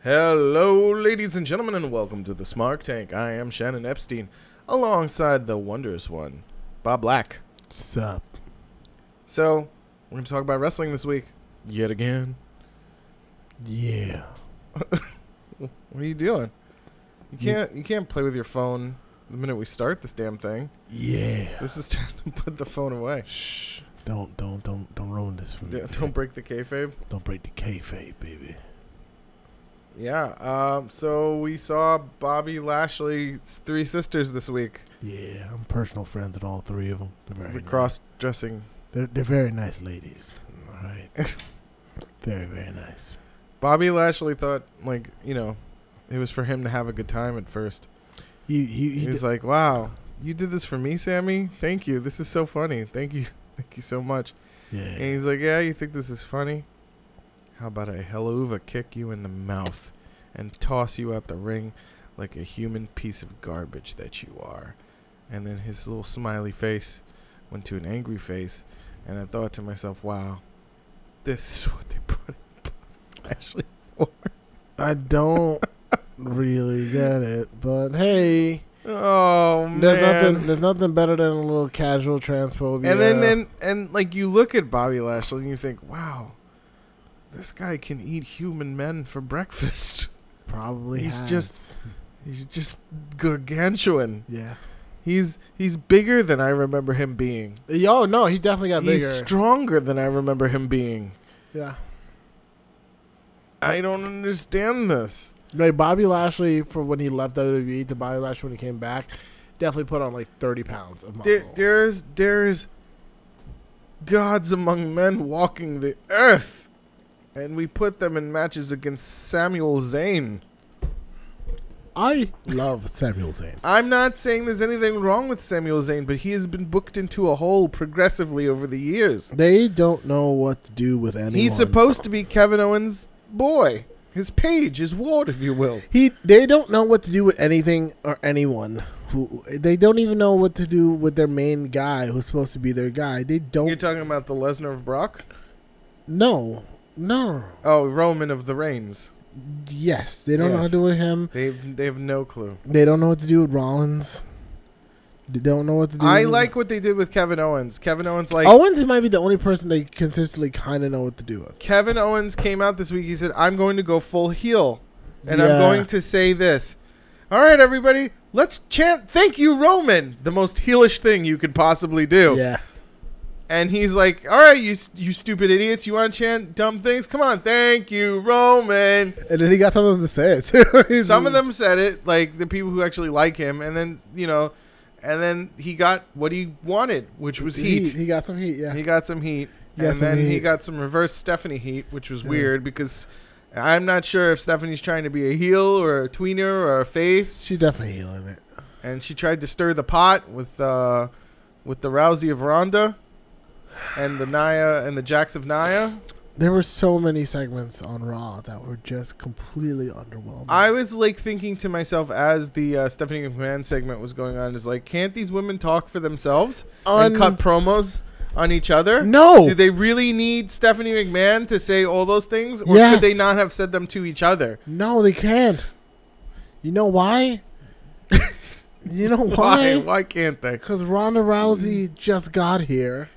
Hello, ladies and gentlemen, and welcome to the Smark Tank. I am Shannon Epstein, alongside the wondrous one, Bob Black. Sup? So, we're going to talk about wrestling this week, yet again. Yeah. What are you doing? You can't play with your phone the minute we start this damn thing. Yeah. This is time to put the phone away. Shh. Don't ruin this for me. Don't break the kayfabe. Don't break the kayfabe, baby. Yeah. So we saw Bobby Lashley's three sisters this week. Yeah, I'm personal friends with all three of them. They're very cross-dressing. They're very nice ladies. All right. Very, very nice. Bobby Lashley thought, it was for him to have a good time at first. He was like, wow, you did this for me, Sammy? Thank you. This is so funny. Thank you. Thank you so much. Yeah. And he's like, yeah, you think this is funny? How about a Helluva kick you in the mouth and toss you out the ring like a human piece of garbage that you are? And then his little smiley face went to an angry face, and I thought to myself, wow, this is what they brought Ashley for. I don't really get it, but hey. Oh, man. There's nothing better than a little casual transphobia. And then you look at Bobby Lashley and you think, wow, this guy can eat human men for breakfast. Probably he's just gargantuan. Yeah. He's bigger than I remember him being. Oh, no, he definitely got bigger. He's stronger than I remember him being. Yeah. I don't understand this. Like Bobby Lashley, from when he left WWE to Bobby Lashley when he came back, definitely put on like 30 pounds of muscle. There's gods among men walking the earth, and we put them in matches against Samuel Zayn. I love Samuel Zayn. I'm not saying there's anything wrong with Samuel Zayn, but he has been booked into a hole progressively over the years. They don't know what to do with anyone. He's supposed to be Kevin Owens' boy. His page, his ward, if you will. They don't know what to do with anything or anyone. They don't even know what to do with their main guy, who's supposed to be their guy. They don't. You're talking about the Lesnar of Brock? No. Oh, Roman of the Reigns. Yes, they don't know how to do with him. They have no clue. They don't know what to do with Rollins. They don't know what to do. I like what they did with Kevin Owens. Owens might be the only person they consistently kind of know what to do with. Kevin Owens came out this week. He said, I'm going to go full heel. And I'm going to say this. All right, everybody, let's chant, thank you, Roman. The most heelish thing you could possibly do. Yeah. And he's like, all right, you stupid idiots. You want to chant dumb things? Come on, thank you, Roman. And then he got some of them to say it, too. Some of them said it, like the people who actually like him. And then, and then he got what he wanted, which was heat. He got some heat, yeah. He got some heat. He got some reverse Stephanie heat, which was weird because I'm not sure if Stephanie's trying to be a heel or a tweener or a face. She's definitely healing it. And she tried to stir the pot with the Rousey of Ronda and the Nia and the Jax of Nia. There were so many segments on Raw that were just completely underwhelming. I was thinking to myself as the Stephanie McMahon segment was going on, is can't these women talk for themselves and cut promos on each other? No. Do they really need Stephanie McMahon to say all those things? Or could they not have said them to each other? No, they can't. You know why? You know why? Why can't they? Because Ronda Rousey just got here.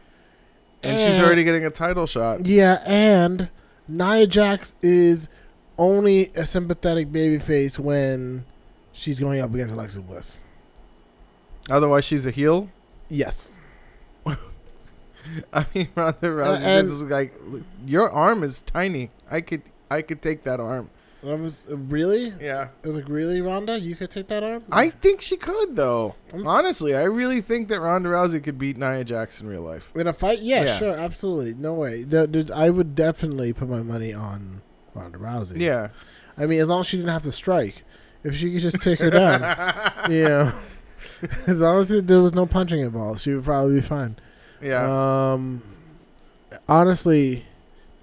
And she's already getting a title shot. Yeah, and Nia Jax is only a sympathetic babyface when she's going up against Alexa Bliss. Otherwise, she's a heel? Yes. I mean, Ronda Rousey is like, your arm is tiny. I could take that arm. Really? Yeah. It was like, really, Ronda? You could take that arm? I think she could, though. Honestly, I really think that Ronda Rousey could beat Nia Jax in real life. In a fight? Yeah, sure, absolutely. No way. I would definitely put my money on Ronda Rousey. Yeah. I mean, as long as she didn't have to strike. If she could just take her down. As long as there was no punching involved, she would probably be fine. Yeah. Honestly,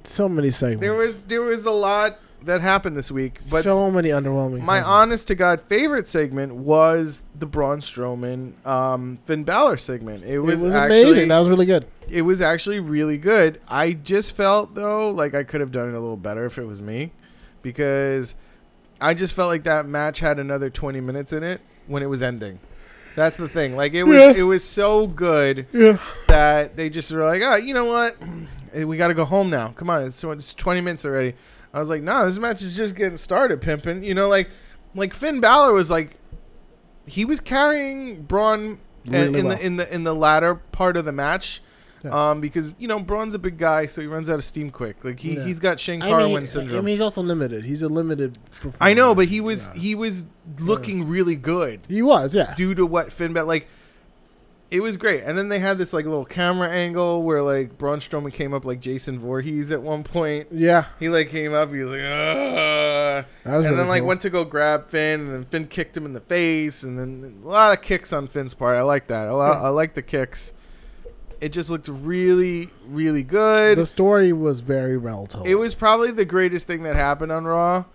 so many segments. There was a lot that happened this week, but so many underwhelming my segments. honest to God favorite segment was the Braun Strowman Finn Balor segment. It was actually amazing. That was really good. It was actually really good. I just felt though like I could have done it a little better if it was me, because I just felt like that match had another 20 minutes in it when it was ending. That's the thing. Like, it was so good that they just were like, oh, you know what? We got to go home now. Come on. It's 20 minutes already. I was like, no, this match is just getting started, pimping. You know, like Finn Balor was like, he was carrying Braun Really in the latter part of the match. Yeah. Because, you know, Braun's a big guy, so he runs out of steam quick. Like, he's got Shane Carwin syndrome. I mean, he's also limited. He's a limited performer. I know, but he was looking really good. He was, yeah. Due to what Finn Balor, like, it was great. And then they had this, like, little camera angle where, like, Braun Strowman came up like Jason Voorhees at one point. Yeah. He, like, came up, he was like, and really then, like, cool. went to go grab Finn, and then Finn kicked him in the face, and then a lot of kicks on Finn's part. I like that. I like the kicks. It just looked really, really good. The story was very well told. It was probably the greatest thing that happened on Raw.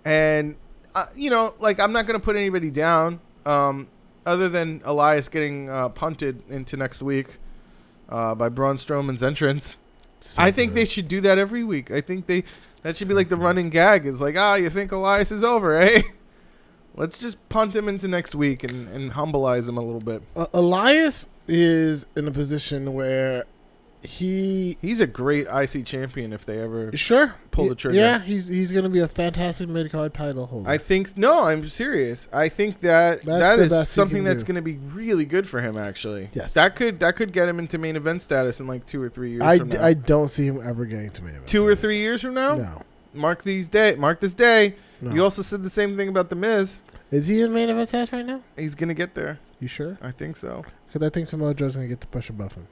And, you know, like, I'm not going to put anybody down other than Elias getting punted into next week by Braun Strowman's entrance. I think they should do that every week. I think that should be like the running gag. Is like, you think Elias is over, eh? Let's just punt him into next week and humbleize him a little bit. Elias is in a position where he's a great IC champion if they ever pull the trigger. Yeah, he's going to be a fantastic mid-card title holder. I'm serious. I think that is something that's going to be really good for him, actually. Yes. That could get him into main event status in like 2 or 3 years from now. I don't see him ever getting to main event 2 or 3 years from now? No. Mark this day. No. You also said the same thing about The Miz. Is he in main event status right now? He's going to get there. You sure? I think so. Because I think Samoa Joe's going to get the push above him.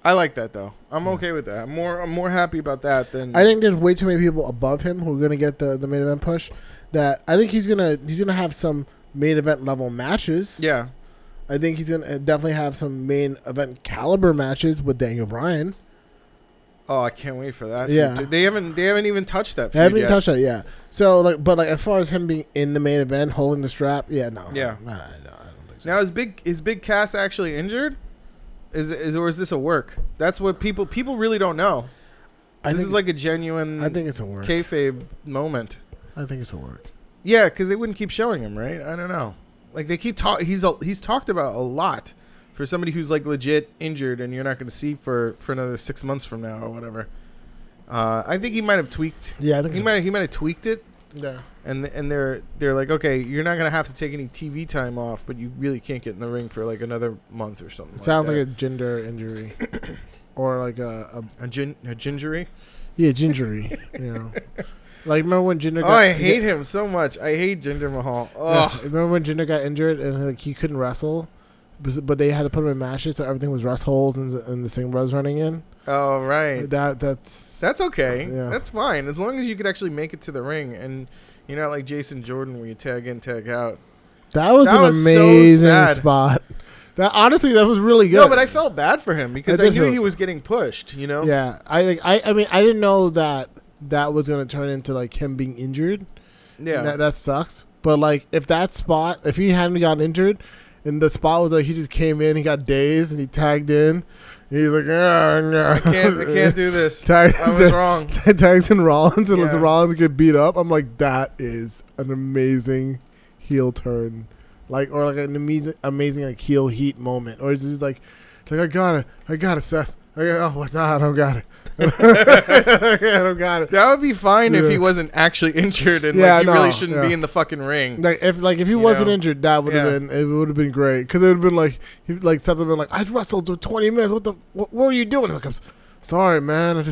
I like that, though. I'm okay with that. I'm more happy about that than... I think there's way too many people above him who are going to get the main event push. That I think he's gonna have some main event level matches. Yeah. I think he's going to definitely have some main event caliber matches with Daniel Bryan. Oh, I can't wait for that. Yeah. They haven't even touched that. They haven't even touched that, yeah. So, but as far as him being in the main event, holding the strap, yeah, no. Yeah. I don't think so. Now, is Big Cass actually injured? Or is this a work? That's what people really don't know. This is like a genuine. I think it's a work. Kayfabe moment. I think it's a work. Yeah, because they wouldn't keep showing him, right? I don't know. Like they keep he's talked about a lot for somebody who's like legit injured, and you're not going to see for another 6 months from now or whatever. I think he might have tweaked. Yeah, I think he might have tweaked it. Yeah. And they're like, okay, you're not gonna have to take any TV time off, but you really can't get in the ring for like another month or something. Sounds like a gender injury, or like a gingery. Yeah, gingery. You know, like remember when Jinder? I hate him so much. I hate Jinder Mahal. Oh, yeah, remember when Jinder got injured and like he couldn't wrestle, but they had to put him in matches, so everything was rest holds and the Singh Brothers running in. Oh right. That's okay. Yeah. That's fine as long as you could actually make it to the ring and. You're not like Jason Jordan where you tag in, tag out. That was an amazing spot. Honestly, that was really good. No, but I felt bad for him because I knew he was getting pushed, you know? Yeah. I mean, I didn't know that was going to turn into, like, him being injured. Yeah. That sucks. But, like, if he hadn't gotten injured and the spot was like he just came in, he got dazed, and he tagged in. He's like, no. I can't do this. I was wrong. Tags in Rollins and lets Rollins get beat up. I'm like, that is an amazing heel turn, or like an amazing like heel heat moment. Or is it just like I got it, Seth. I don't got it. I don't got it. That would be fine if he wasn't actually injured and he really shouldn't be in the fucking ring. Like if he wasn't injured, that would have been great because it would have been like Seth would have been like, I wrestled for 20 minutes. What were you doing? Like, I'm sorry, man.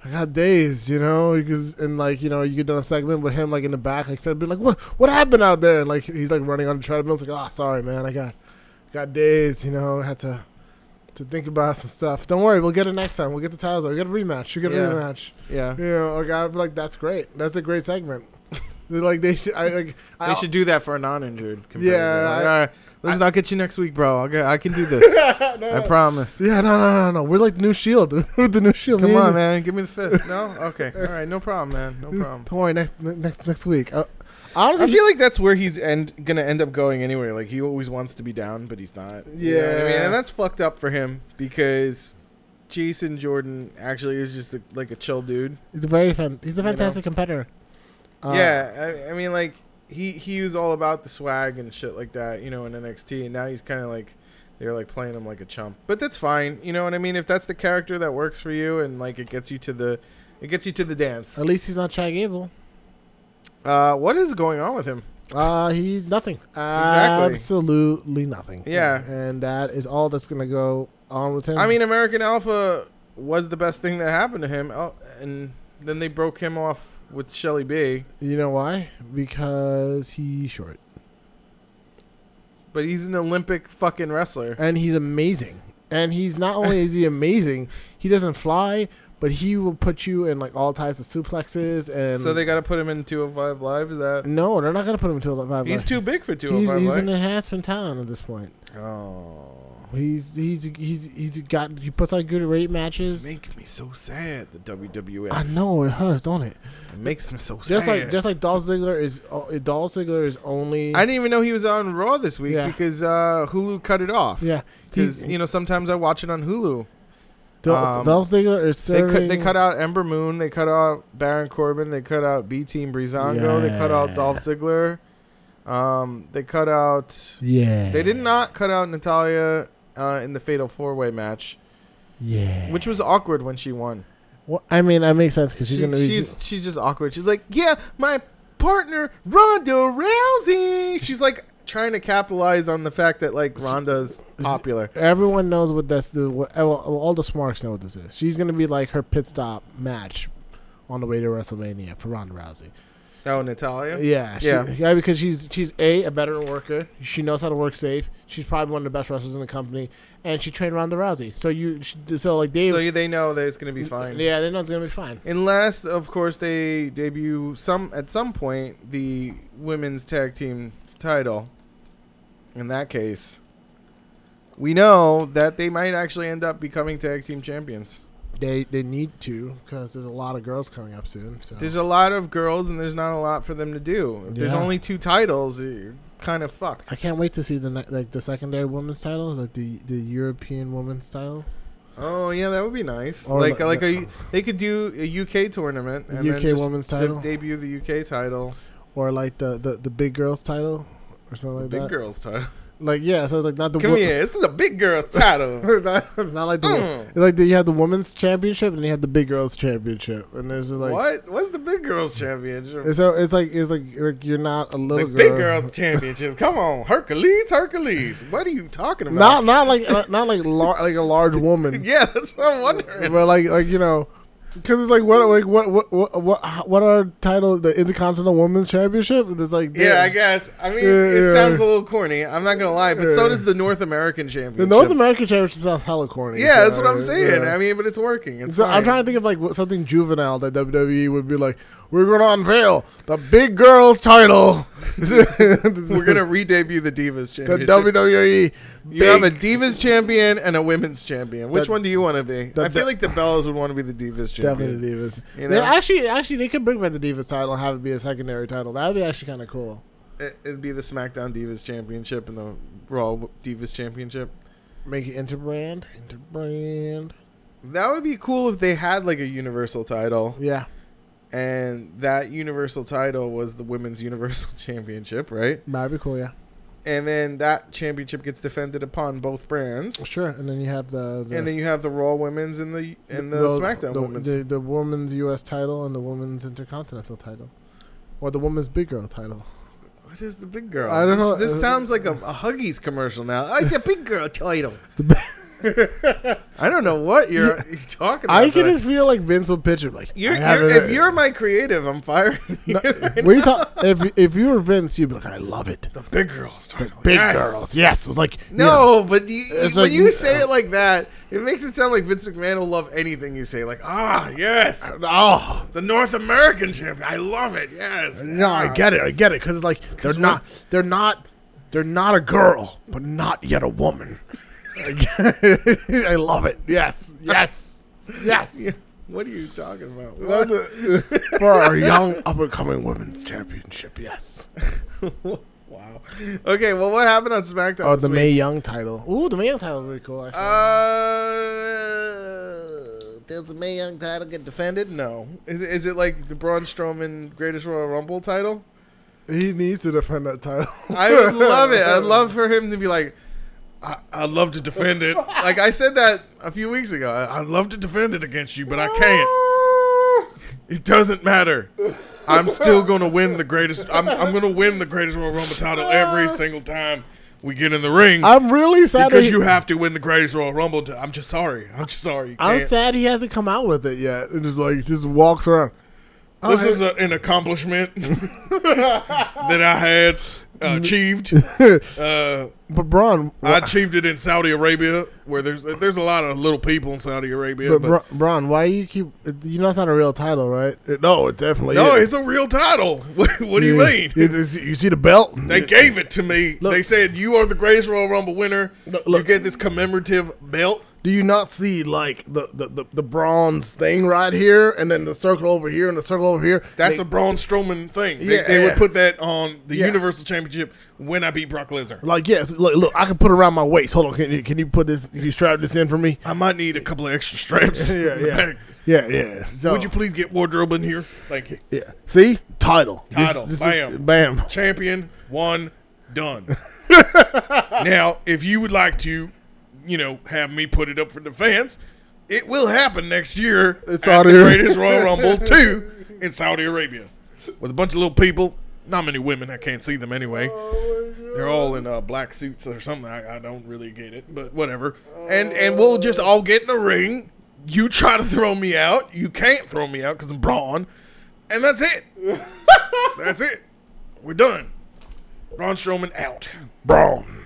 I got dazed, you know. And like you get done a segment with him like in the back, like Seth would be like, what happened out there? And like he's like running on the treadmill. It's like, sorry, man. I got dazed. You know, I had to think about some stuff. Don't worry, we'll get it next time. We'll get the titles. We'll get a rematch. You get a rematch. Yeah. You know, like that's great. That's a great segment. Like they should do that for a non-injured. Yeah. Let's not get you next week, bro. I can do this. I promise. Yeah. No. We're like the new Shield. We're the new Shield. Come on, man. Give me the fifth. No. Okay. All right. No problem, man. No problem. Don't worry. Next week. Honestly, I feel like that's where he's gonna end up going anyway. Like he always wants to be down, but he's not. Yeah, you know what I mean? And that's fucked up for him because Jason Jordan actually is just like a chill dude. He's a fantastic competitor. Yeah, I mean, like he was all about the swag and shit like that, you know, in NXT, and now he's kind of like they're like playing him like a chump. But that's fine, you know what I mean? If that's the character that works for you and like it gets you to the dance. At least he's not Chad Gable. What is going on with him? He's nothing. Exactly. Absolutely nothing. Yeah. And that is all that's gonna go on with him. I mean, American Alpha was the best thing that happened to him. Oh, and then they broke him off with Shelly B. You know why? Because he's short. But he's an Olympic fucking wrestler. And he's amazing. And he's not only is he amazing, he doesn't fly, but he will put you in like all types of suplexes. And so they got to put him in 205 Live? Is that? No, they're not going to put him in 205 Live. He's too big for 205 He's Live. an enhancement talent at this point. Oh. He puts on good rate matches. Make me so sad, the WWF. I know it hurts, don't it? It makes me so sad. Just like Dolph Ziggler is only. I didn't even know he was on Raw this week because Hulu cut it off. Yeah, because sometimes I watch it on Hulu. Dolph Ziggler is serving. They cut out Ember Moon. They cut out Baron Corbin. They cut out B Team Breezango. They cut out Dolph Ziggler. They cut out. Yeah. They did not cut out Natalya in the Fatal 4-Way match. Yeah. Which was awkward when she won. Well, I mean, that makes sense because she's just awkward. She's like, yeah, my partner Ronda Rousey. She's like trying to capitalize on the fact that like Ronda's popular. Everyone knows what that's. All the smarks know what this is. She's gonna be like her pit stop match on the way to WrestleMania for Ronda Rousey. Oh, Natalya? Yeah, because she's a veteran worker. She knows how to work safe. She's probably one of the best wrestlers in the company, and she trained Ronda Rousey. So they know that it's gonna be fine. Yeah, they know it's gonna be fine. Unless, of course, they debut at some point the women's tag team title. In that case, we know that they might actually end up becoming tag team champions. They need to because there's a lot of girls coming up soon. So. There's a lot of girls and there's not a lot for them to do. If there's only 2 titles, you're kind of fucked. I can't wait to see the secondary women's title, like the European women's title. Oh yeah, that would be nice. Or they could do a UK tournament and UK then women's title, debut the UK title, or like the big girls title, or something like that. Big girls title. Like so it's like not the. Come here, this is a big girls title. It's not like the it's like you have the women's championship and you have the big girls championship, and there's just like what? What's the big girls championship? So it's like you're not a little girl. Big girls championship. Come on, Hercules. What are you talking about? Not like like a large woman. Yeah, that's what I'm wondering. But like because it's like what are title the Intercontinental Women's Championship? It's like I guess. I mean, it sounds a little corny. I'm not gonna lie, but so does the North American Championship. The North American Championship sounds hella corny. Yeah, that's what I'm saying. Yeah. I mean, but it's working. It's fine. I'm trying to think of like something juvenile that WWE would be like. We're going to unveil the big girls title. We're going to re-debut the Divas Championship. The WWE. You have a Divas Champion and a Women's Champion. Which one do you want to be? I feel like the Bellas would want to be the Divas Champion. Definitely the Divas. You know? Actually, they could bring back the Divas title and have it be a secondary title. That would be actually kind of cool. It'd be the SmackDown Divas Championship and the Raw Divas Championship. Make it interbrand. That would be cool if they had like a Universal title. Yeah. And that Universal title was the Women's Universal Championship, right? That'd be cool, yeah. And then that championship gets defended upon both brands. Sure, and then you have and then you have the Raw Women's and the SmackDown Women's. The Women's U.S. title and the Women's Intercontinental title. Or the Women's Big Girl title. What is the Big Girl? I don't know. This sounds like a Huggies commercial now. Oh, it's a Big Girl title. I don't know what you're talking about. I can just feel like Vince will pitch it like if you're my creative, I'm firing you. If you were Vince, you'd be like, I love it. The Big Girls. The Big Girls. Yes. It's like but when you say it like that, it makes it sound like Vince McMahon will love anything you say. Like, yes. Oh, the North American champion. I love it. Yes. No, I get it. Because it's like they're not a girl, but not yet a woman. I love it. Yes. What are you talking about? For our young up-and-coming women's championship, yes. Wow. Okay, well, what happened on SmackDown? Oh, the Mae Young title. Ooh, the Mae Young title was really cool. Actually. does the Mae Young title get defended? No. Is it like the Braun Strowman Greatest Royal Rumble title? He needs to defend that title. I would love it. I'd love for him to be like, I'd love to defend it. Like I said that a few weeks ago. I'd love to defend it against you, but I can't. It doesn't matter. I'm still going to win the greatest. I'm going to win the Greatest Royal Rumble title every single time we get in the ring. I'm really sad because you have to win the Greatest Royal Rumble. I'm just sorry. I'm sad he hasn't come out with it yet. It just walks around. This is an accomplishment that I had achieved. But Braun, I achieved it in Saudi Arabia, where there's a lot of little people in Saudi Arabia. But Braun, why you keep? You know, it's not a real title, right? No, it definitely is. No, it's a real title. What do you mean? You see the belt? They gave it to me. Look, they said you are the Greatest Royal Rumble winner. Look, you get this commemorative belt. Do you not see like the bronze thing right here, and then the circle over here, and the circle over here? That's a Braun Strowman thing. They would put that on the Universal Championship when I beat Brock Lesnar. Like, yes, look, I can put it around my waist. Hold on, can you put this? Can you strap this in for me? I might need a couple of extra straps. Yeah. So, would you please get wardrobe in here? Thank you. Yeah. See, title. Bam. Champion, won, done. Now, if you would like to, have me put it up for defense, it will happen next year at the Greatest Royal Rumble 2 in Saudi Arabia with a bunch of little people. Not many women. I can't see them anyway. They're all in black suits or something. I don't really get it, but whatever. And we'll just all get in the ring. You try to throw me out. You can't throw me out because I'm Braun. And that's it. That's it. We're done. Braun Strowman out. Braun.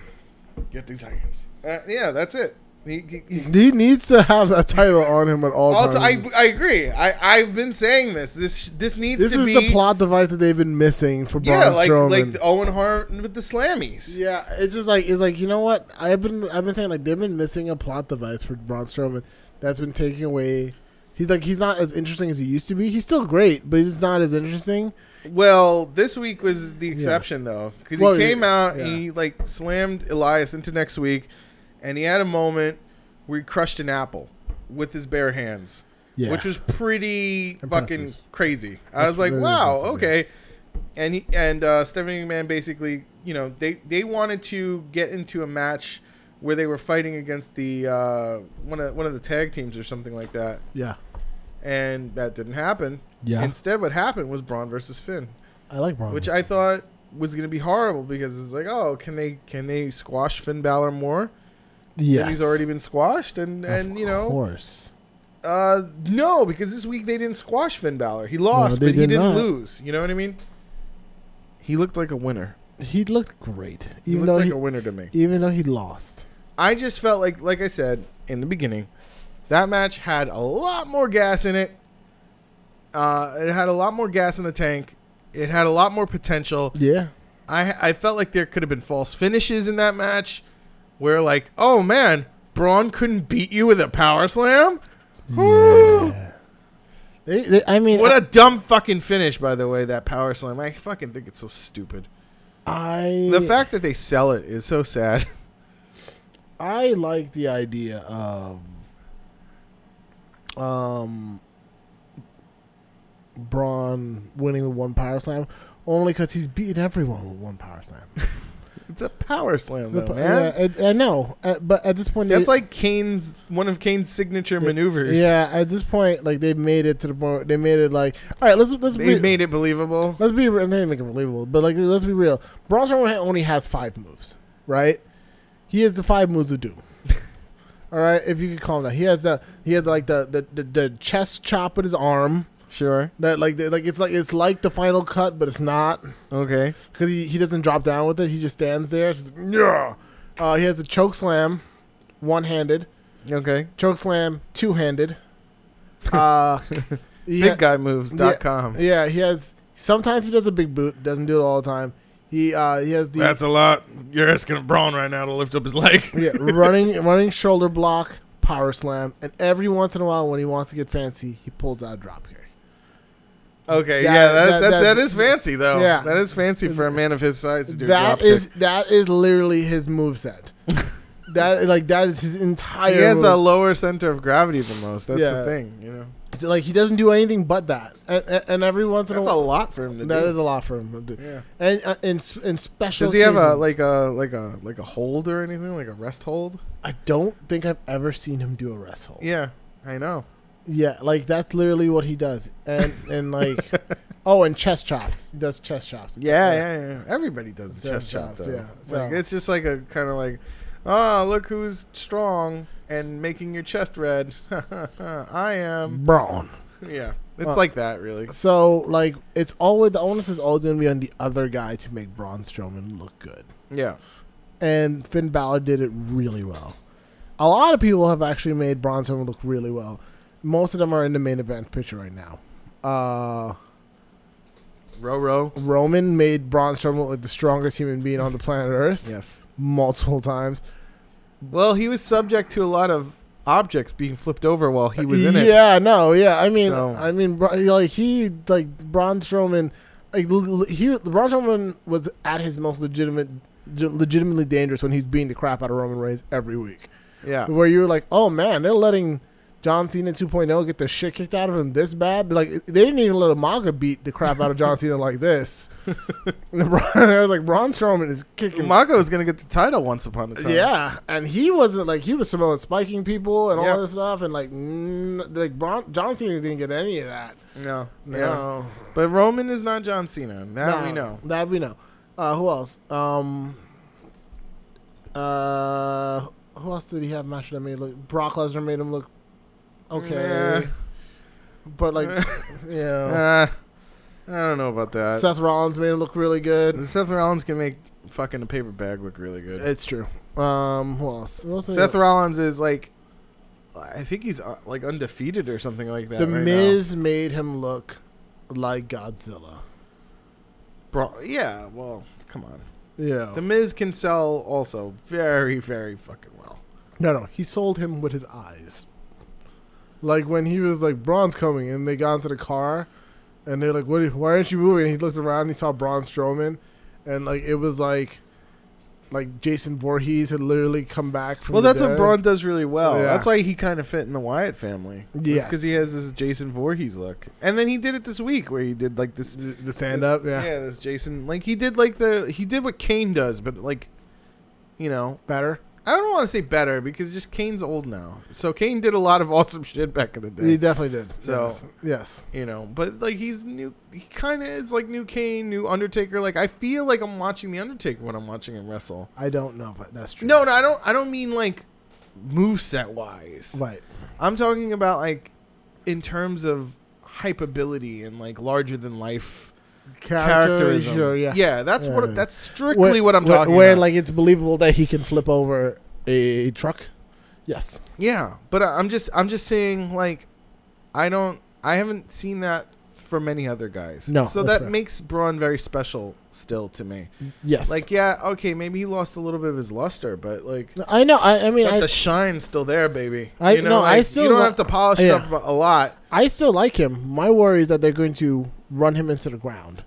Get these hands. Yeah, that's it. He needs to have that title on him at all times. I agree. I've been saying this. This needs to be. This is the plot device that they've been missing for Braun Strowman. Like the Owen Hart with the Slammies. Yeah, it's just like you know what? I've been saying like they've been missing a plot device for Braun Strowman that's been taking away. He's not as interesting as he used to be. He's still great, but he's not as interesting. Well, this week was the exception though, because he came out and he slammed Elias into next week. And he had a moment where he crushed an apple with his bare hands, which was pretty fucking crazy. I was like, wow, okay. And Stephanie McMahon basically, they wanted to get into a match where they were fighting against the one of the tag teams or something like that. Yeah. And that didn't happen. Yeah. Instead, what happened was Braun versus Finn. I like Braun, which I thought was going to be horrible because it's like, oh, can they squash Finn Balor more? Yes. And he's already been squashed, and of course. No, because this week they didn't squash Finn Balor. He lost, but he didn't lose. You know what I mean? He looked like a winner. He looked great. He looked like a winner to me. Even though he lost. I just felt like I said in the beginning, that match had a lot more gas in it. It had a lot more gas in the tank. It had a lot more potential. Yeah. I felt like there could have been false finishes in that match. Where oh man, Braun couldn't beat you with a power slam? Yeah. What a dumb fucking finish, by the way, that power slam. I fucking think it's so stupid. The fact that they sell it is so sad. I like the idea of Braun winning with one power slam, only because he's beaten everyone with one power slam. It's a power slam, though, man. I know, but at this point, that's like one of Kane's signature maneuvers. Yeah, at this point, they made it to the point. They made it all right. They made it believable. Let's be. They didn't make it believable, but let's be real. Braun Strowman only has 5 moves, right? He has the 5 moves of doom. All right, if you could calm down, he has the chest chop with his arm. Sure. That it's like the final cut, but it's not. Okay. Because he doesn't drop down with it. He just stands there. It's just, yeah. He has a choke slam, one-handed. Okay. Choke slam, two-handed. BigGuyMoves.com. Yeah, he has. Sometimes he does a big boot. Doesn't do it all the time. He has the. That's a lot. You're asking Braun right now to lift up his leg. Yeah, running shoulder block, power slam, and every once in a while when he wants to get fancy, he pulls out a drop kick. Okay, that is fancy though. Yeah, that is fancy for a man of his size to do. That is literally his moveset. that is his entire. He has move. a lower center of gravity than most. That's the thing, you know. It's like he doesn't do anything but that, and every once in a while, that's a lot for him to do. That is a lot for him to do. Yeah. And in special. Does he have a like a hold or anything, like a rest hold? I don't think I've ever seen him do a rest hold. Yeah, I know. Yeah, like that's literally what he does, and like, and chest chops. He does chest chops. Yeah. Everybody does the chest chop though. Yeah, so. It's just like a kind of like, oh, look who's strong and making your chest red. I am Braun. Yeah, it's like that really. So like, it's always the onus is always going to be on the other guy to make Braun Strowman look good. Yeah, and Finn Balor did it really well. A lot of people have actually made Braun Strowman look really well. Most of them are in the main event picture right now. Roman made Braun Strowman look like the strongest human being on the planet Earth. Yes, multiple times. Well, he was subject to a lot of objects being flipped over while he was in it. Yeah, no, yeah. I mean, Braun Strowman, Braun Strowman was at his most legitimately dangerous when he's beating the crap out of Roman Reigns every week. Yeah, where you were like, oh man, they're letting John Cena 2.0 get the shit kicked out of him this bad. Like, they didn't even let Umaga beat the crap out of John Cena like this. I was like, Braun Strowman is kicking. Umaga was going to get the title once upon a time. Yeah, and he wasn't like, he was spiking people and all this stuff. And John Cena didn't get any of that. No. Yeah. But Roman is not John Cena. We know. That we know. Who else? Who else did he have match that made look? Brock Lesnar made him look okay. But I don't know about that. Seth Rollins made him look really good. Seth Rollins can make fucking a paper bag look really good. It's true. Who else? Seth Rollins is like, I think he's like undefeated or something like that. The Miz made him look like Godzilla. Yeah, well, come on. Yeah. The Miz can sell also very, very fucking well. No, he sold him with his eyes. Like when he was like, Braun's coming, and they got into the car, and they're like, why aren't you moving? And he looked around and he saw Braun Strowman, and like it was like Jason Voorhees had literally come back from that's dead. what Braun does really well. Yeah. That's why he kind of fit in the Wyatt family. Yes. Because he has this Jason Voorhees look. And then he did it this week where he did like this. The stand-up, yeah. Yeah, this Jason. Like he did what Kane does, but like, you know. Better? I don't want to say better because just Kane's old now. So Kane did a lot of awesome shit back in the day. He definitely did. So yes. You know, but like he's new. He kind of is like new Kane, new Undertaker. Like I feel like I'm watching the Undertaker when I'm watching him wrestle. I don't know if that's true. No, I don't mean like moveset wise. Right. I'm talking about like in terms of hypeability and like larger than life. Characterism. Sure, yeah. That's that's strictly what I'm talking where about. Like it's believable that he can flip over a truck. Yes. Yeah, but I'm just saying like I haven't seen that for many other guys. No. So that makes Braun very special still to me. Yes. Like okay, maybe he lost a little bit of his luster, but like I know. I mean, the shine's still there, baby. I still you don't have to polish it up a lot. I still like him. My worry is that they're going to run him into the ground.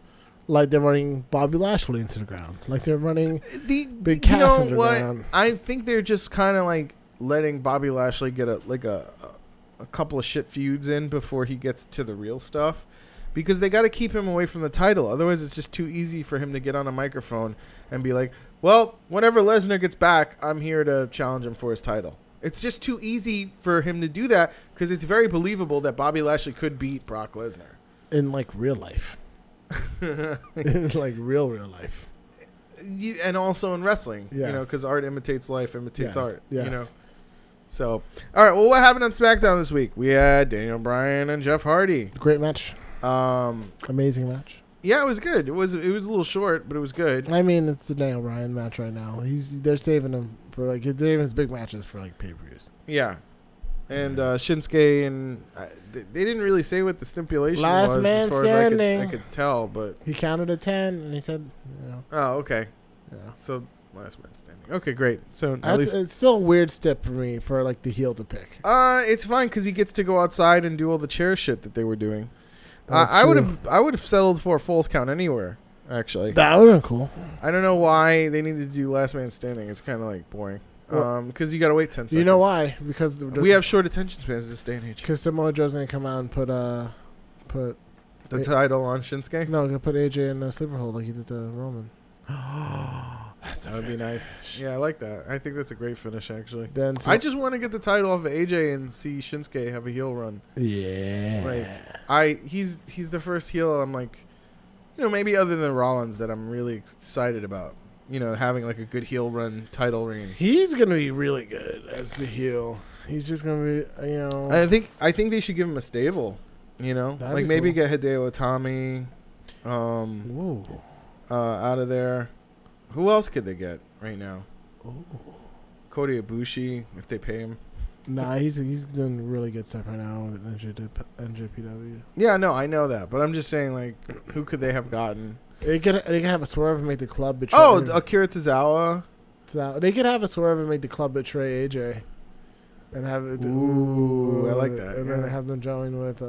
Like they're running Bobby Lashley into the ground. Like they're running Big Cass into the ground. I think they're just kind of like letting Bobby Lashley get a couple of shit feuds in before he gets to the real stuff. Because they got to keep him away from the title. Otherwise, it's just too easy for him to get on a microphone and be like, well, whenever Lesnar gets back, I'm here to challenge him for his title. It's just too easy for him to do that because it's very believable that Bobby Lashley could beat Brock Lesnar. In, like, real life. In, like, real life. And also in wrestling. Yes. You know, because art imitates life, imitates art. Yes. You know? So, all right, well, what happened on SmackDown this week? We had Daniel Bryan and Jeff Hardy. Great match. Amazing match. Yeah, it was good. It was a little short, but it was good. I mean, it's the Daniel Bryan match right now. They're saving him for like they're saving his big matches for like pay-per-views. Yeah, and Shinsuke and they didn't really say what the stipulation was. Last man as far standing. As I could tell, but he counted to 10 and he said, "Oh, okay." Yeah. So last man standing. Okay, great. So at least it's still a weird step for me for like the heel to pick. It's fine because he gets to go outside and do all the chair shit that they were doing. I would have settled for a Falls Count anywhere. Actually, that would have been cool. I don't know why they needed to do last man standing. It's kind of like boring. Because you got to wait 10 seconds. You know why? Because we have short attention spans this day and age. Because Samoa Joe's going to come out and put the title on Shinsuke? No, going to put AJ in a sleeper hold like he did to Roman. That would be nice. Yeah, I like that. I think that's a great finish, actually. Then I just want to get the title off of AJ and see Shinsuke have a heel run. Yeah. Like, he's the first heel I'm like, maybe other than Rollins that I'm really excited about. Having like a good heel run title reign. He's gonna be really good as the heel. He's just gonna be, I think they should give him a stable. Like maybe get Hideo Itami, out of there. Who else could they get right now? Ooh. Kota Ibushi, if they pay him. Nah, he's doing really good stuff right now with NJPW. Yeah, no, I know that, but I'm just saying, like, who could they have gotten? They could have a swerve and make the club betray. Oh, Akira Tozawa. They could have a swerve and make the club betray AJ, and have it. Ooh, I like that. And then have them join with.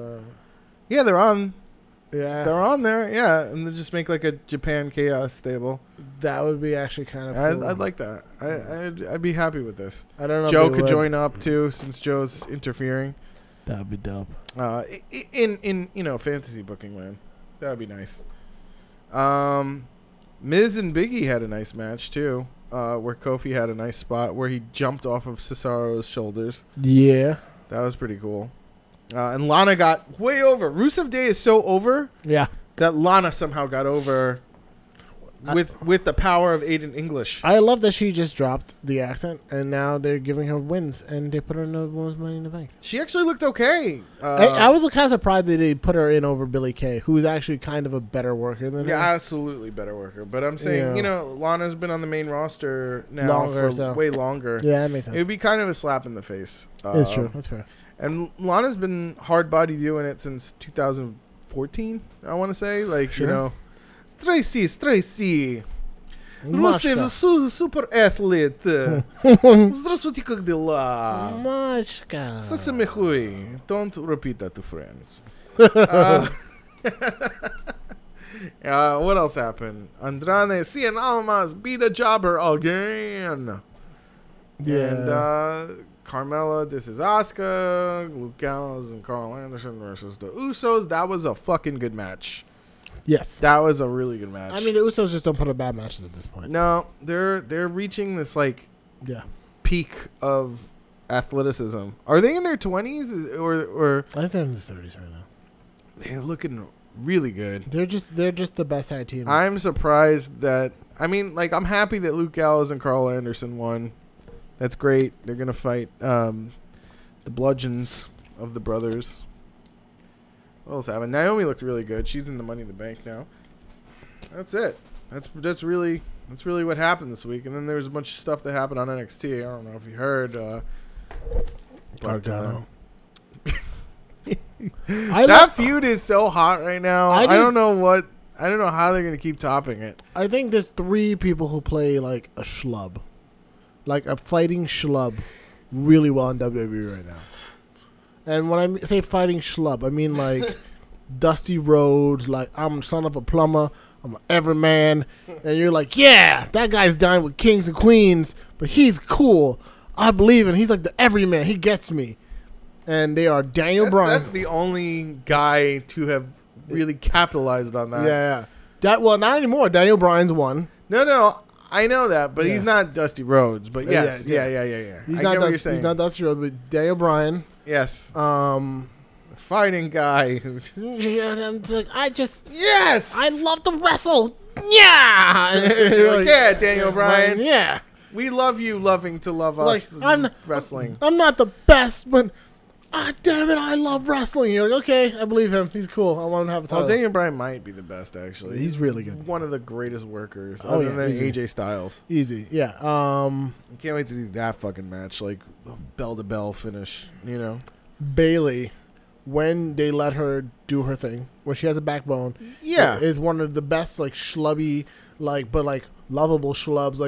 Yeah, they're on. Yeah, they're on there. Yeah, and then just make like a Japan Chaos stable. That would be actually kind of cool. I'd like that. I'd be happy with this. I don't know. Joe could join up too, since Joe's interfering. That'd be dope. In fantasy booking land, that would be nice. Miz and Biggie had a nice match too, where Kofi had a nice spot where he jumped off of Cesaro's shoulders. Yeah, that was pretty cool. And Lana got way over. Rusev Day is so over. Yeah, that Lana somehow got over with the power of Aiden English. I love that she just dropped the accent, and now they're giving her wins, and they put her in the Women's Money in the Bank. She actually looked okay. I was kind of surprised that they put her in over Billie Kay, who's actually kind of a better worker than her. Yeah, absolutely better worker. But I'm saying, Lana's been on the main roster now way longer. Yeah, that makes sense. It would be kind of a slap in the face. It's true. That's fair. And Lana's been hard body doing it since 2014, I want to say. Like, Stracy. Rusev super athlete. Здравствуйте, как дела? Машка. Сосемехуй. Don't repeat that to friends. What else happened? Andrade, Cien Almas beat a jobber again. Yeah. And Carmella, this is Asuka, Luke Gallows, and Carl Anderson versus the Usos. That was a fucking good match. Yes, that was a really good match. I mean, the Usos just don't put up bad matches at this point. No, they're reaching this peak of athleticism. Are they in their 20s or? I think they're in their 30s right now. They're looking really good. They're just the best tag team. I'm surprised that I'm happy that Luke Gallows and Carl Anderson won. That's great. They're gonna fight the bludgeons of the brothers. What else happened? Naomi looked really good. She's in the Money in the Bank now. That's it. That's really what happened this week. And then there was a bunch of stuff that happened on NXT. I don't know if you heard. Gargano. That feud is so hot right now. I don't know how they're gonna keep topping it. I think there's 3 people who play like a schlub, like a fighting schlub, really well in WWE right now. And when I say fighting schlub, I mean like Dusty Rhodes, like I'm son of a plumber, I'm an everyman, and you're like, yeah, that guy's dying with kings and queens, but he's cool. I believe in. He's like the everyman. He gets me. And they are Daniel Bryan. That's the only guy to have really capitalized on that. Yeah. Well, not anymore. Daniel Bryan's one. No. I know that, but he's not Dusty Rhodes. But yes, yeah. He's not Dusty Rhodes, but Daniel Bryan. Yes. Fighting guy. I love to wrestle. Yeah. Yeah, Daniel Bryan. Yeah. We love you loving to love us wrestling. I'm not the best, but damn it, I love wrestling. You're like, okay, I believe him. He's cool. I want him to have a title. Daniel Bryan might be the best, actually. He's really good. One of the greatest workers. Other than AJ Styles. Easy, yeah. I can't wait to see that fucking match, like bell to bell finish. Bailey, when they let her do her thing, when she has a backbone, is one of the best schlubby, but lovable schlubs.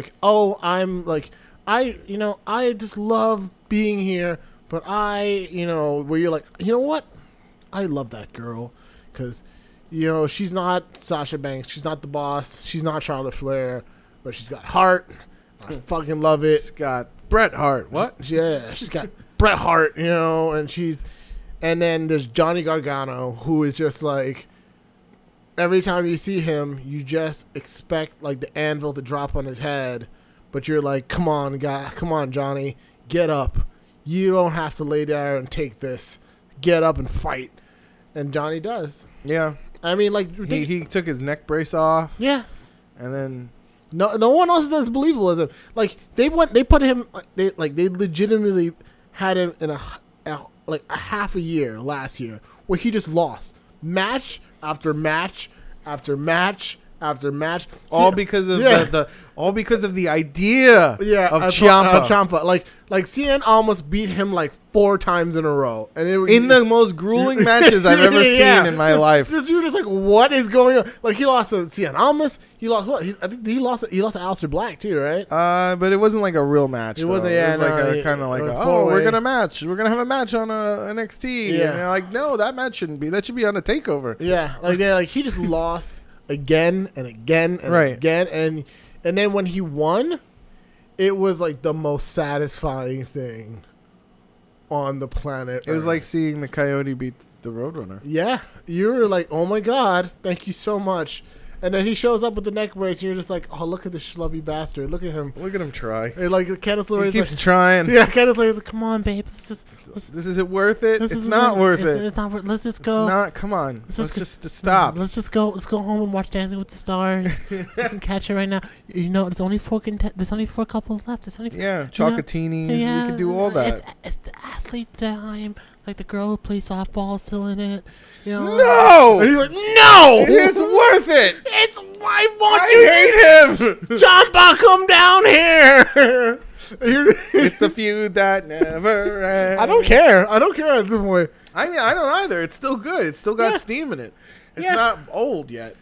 I just love being here. But where you're like, you know what? I love that girl because, she's not Sasha Banks. She's not the boss. She's not Charlotte Flair, but she's got heart. I fucking love it. She's got Bret Hart. What? Yeah, she's got Bret Hart, you know, and then there's Johnny Gargano, who is just like, every time you see him, you just expect like the anvil to drop on his head, but you're like, come on, Johnny, get up. You don't have to lay there and take this. Get up and fight. And Johnny does. Yeah. I mean, like he took his neck brace off. Yeah. And then no one else is as believable as him. Like they put him. They legitimately had him in a half a year last year where he just lost match after match after match after match. All because of the idea of Ciampa. Like CN almost beat him like 4 times in a row, and in the most grueling matches I've ever seen in my life. You're just like, what is going on? Like he lost to CN Almas. He lost what? I think he lost to Aleister Black too, right? But it wasn't like a real match. It wasn't. Yeah, it was kind of like we're gonna match. We're gonna have a match on NXT. Yeah. And you're like, no, that match shouldn't be. That should be on a takeover. Yeah, he just lost again and again and again, and then when he won, it was like the most satisfying thing on the planet. It was like seeing the Coyote beat the Roadrunner. Yeah, you were like, oh my god, thank you so much. And then he shows up with the neck brace, and you're just like, oh, look at this schlubby bastard. Look at him. Look at him try. And like Candice LeRae's keeps trying. Yeah, Candice LeRae's like, come on, babe. This isn't worth it. It's not worth it. It's not worth it. Let's just go. It's not. Come on. Let's just stop. Let's just go. Let's go home and watch Dancing with the Stars. You can catch it right now. You know, there's only 4 couples left. It's only Chocatinis. We can do all that. It's the athlete time. Like the girl who plays softball is still in it. You know? No! And he's like, no! It's worth it! I hate him! Ciampa, come down here! It's the feud that never ends. I don't care at this point. I mean, I don't either. It's still good. It's still got steam in it. It's not old yet.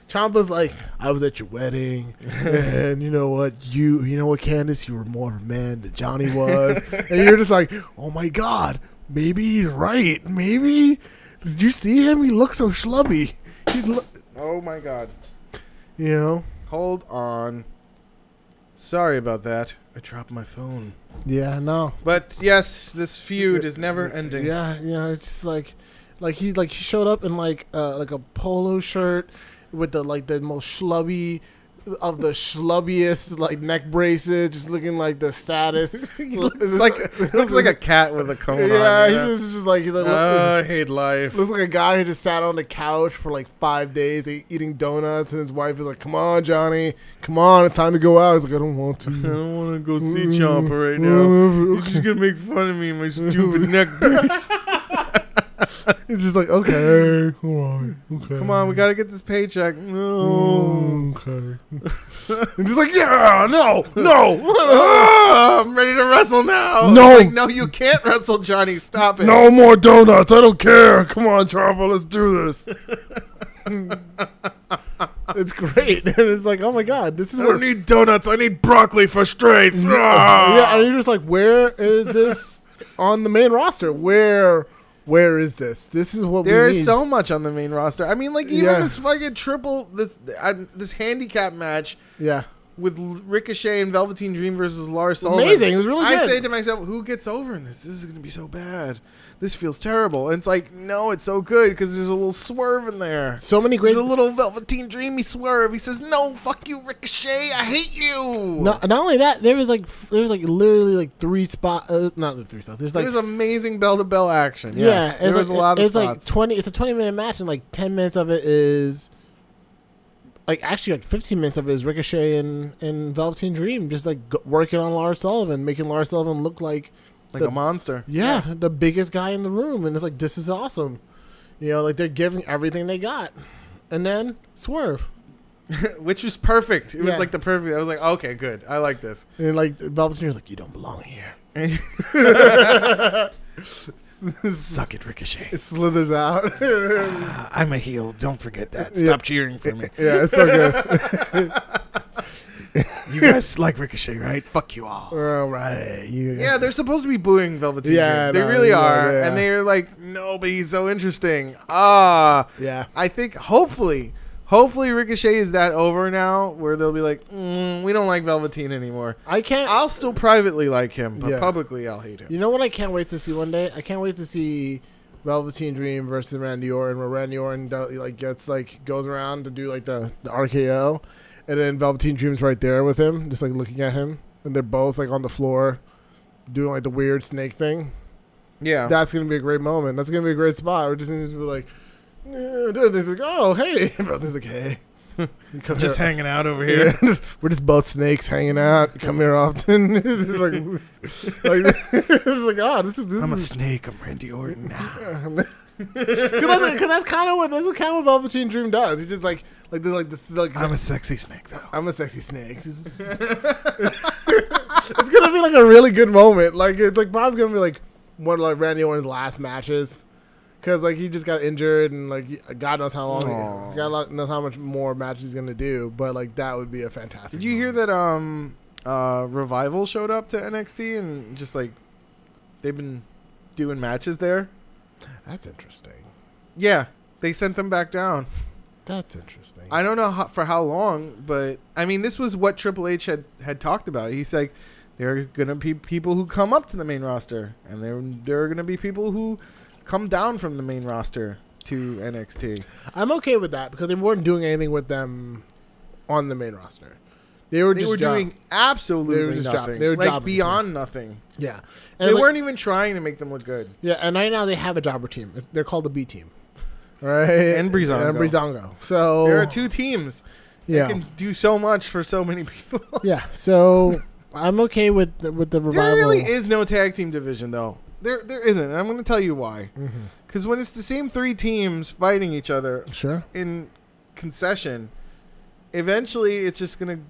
Ciampa's like, I was at your wedding, and you know what, Candice, you were more of a man than Johnny was. And you're just like, oh my god, maybe he's right. Maybe. Did you see him? He looks so schlubby. Oh my god. You know? Hold on. Sorry about that. I dropped my phone. Yeah, no. But yes, this feud is never ending. Yeah, it's just like he showed up in like a polo shirt with the most schlubby of the schlubbiest like neck braces, just looking like the saddest. He looks like a cat with a cone on. Yeah, he's just like I hate life. Looks like a guy who just sat on the couch for like 5 days eating donuts, and his wife is like, "Come on, Johnny, come on, it's time to go out." He's like, "I don't want to. I don't want to go see Ciampa right now. He's just gonna make fun of me and my stupid neck brace." He's just like, okay, come on, we gotta get this paycheck. No, okay. And just like, yeah, no. I'm ready to wrestle now. No, like, no, you can't wrestle, Johnny. Stop it. No more donuts. I don't care. Come on, Ciampa, let's do this. It's great, and it's like, oh my god, this is. I don't need donuts. I need broccoli for strength. Yeah, and you're just like, where is this on the main roster? Where is this? This is what we need. There's so much on the main roster. I mean, like, even this fucking this handicap match. Yeah. With Ricochet and Velveteen Dream versus Lars Sullivan. Amazing. It was really good. I say to myself, who gets over in this? This is going to be so bad. This feels terrible. And it's like, no, it's so good because there's a little swerve in there. So many great. There's a little Velveteen Dreamy swerve. He says, no, fuck you, Ricochet. I hate you. Not only that, there was literally like 3 spots. Not the 3 spots. There's amazing bell-to-bell action. Yes. Yeah. There was a lot of spots. Like 20. It's a 20-minute match, and like 10 minutes of it is. Like, actually, like 15 minutes of it is Ricochet and Velveteen Dream just like working on Lars Sullivan, making Lars Sullivan look like a monster. Yeah, the biggest guy in the room, and it's like, this is awesome. You know, like they're giving everything they got, and then swerve, which was perfect. It was like the perfect. I was like, okay, good. I like this. And like Velveteen Dream was like, you don't belong here. Suck it, Ricochet. It slithers out. I'm a heel. Don't forget that. Stop cheering for me. Yeah, it's so good. You guys like Ricochet, right? Fuck you all. All right. Yeah, they're supposed to be booing Velveteen Dream. They really are. And they're like, no, but he's so interesting. Yeah. I think hopefully Hopefully Ricochet is that over now where they'll be like, we don't like Velveteen anymore. I'll still privately like him, but publicly I'll hate him. You know what I can't wait to see one day? I can't wait to see Velveteen Dream versus Randy Orton, where Randy Orton goes around to do like the RKO, and then Velveteen Dream's right there with him, just like looking at him, and they're both like on the floor doing like the weird snake thing. Yeah. That's gonna be a great moment. That's gonna be a great spot. We're just gonna be like, there's like, oh hey, Velveteen's like, hey. Just hanging out over here. Yeah, we're just both snakes hanging out. Come here often. It's like, oh, this is. I'm a snake. I'm Randy Orton now. Because that's kind of what Velveteen Dream does. He's just like this is like. I'm a sexy snake though. I'm a sexy snake. It's gonna be like a really good moment. Like it's like probably gonna be like one of like Randy Orton's last matches. Because, like, he just got injured, and, like, God knows how long. God knows how much more matches he's going to do. But, like, that would be a fantastic Did you hear that Revival showed up to NXT and just, like, they've been doing matches there? That's interesting. Yeah. They sent them back down. That's interesting. I don't know for how long, but, I mean, this was what Triple H had talked about. He's like, there are going to be people who come up to the main roster, and there are going to be people who come down from the main roster to NXT. I'm okay with that because they weren't doing anything with them on the main roster. They were doing absolutely nothing. They were like beyond nothing. Yeah. And they weren't even trying to make them look good. Yeah, and right now they have a jobber team. They're called the B team. Right? And Breezango. So there are two teams. That can do so much for so many people. Yeah. So I'm okay with the Revival. There really is no tag team division though. There isn't, and I'm going to tell you why. Because when it's the same three teams fighting each other in concession, eventually it's just going to,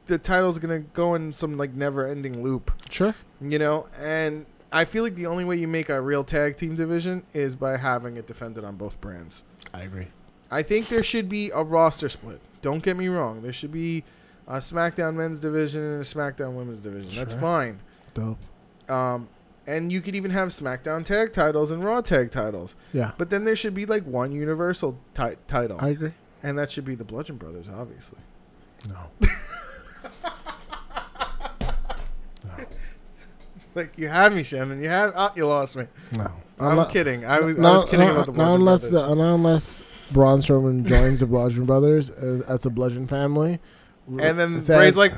the title's going to go in some like never-ending loop. Sure. You know, and I feel like the only way you make a real tag team division is by having it defended on both brands. I agree. I think there should be a roster split. Don't get me wrong. There should be a SmackDown men's division and a SmackDown women's division. Sure. That's fine. Dope. And you could even have SmackDown tag titles and Raw tag titles. Yeah. But then there should be like one Universal title. I agree. And that should be the Bludgeon Brothers, obviously. No. Like, you had me, Shannon. You lost me. No. I'm kidding. I was kidding about the Bludgeon Brothers. Unless Braun Strowman joins the Bludgeon Brothers as a Bludgeon family. And then Bray's like,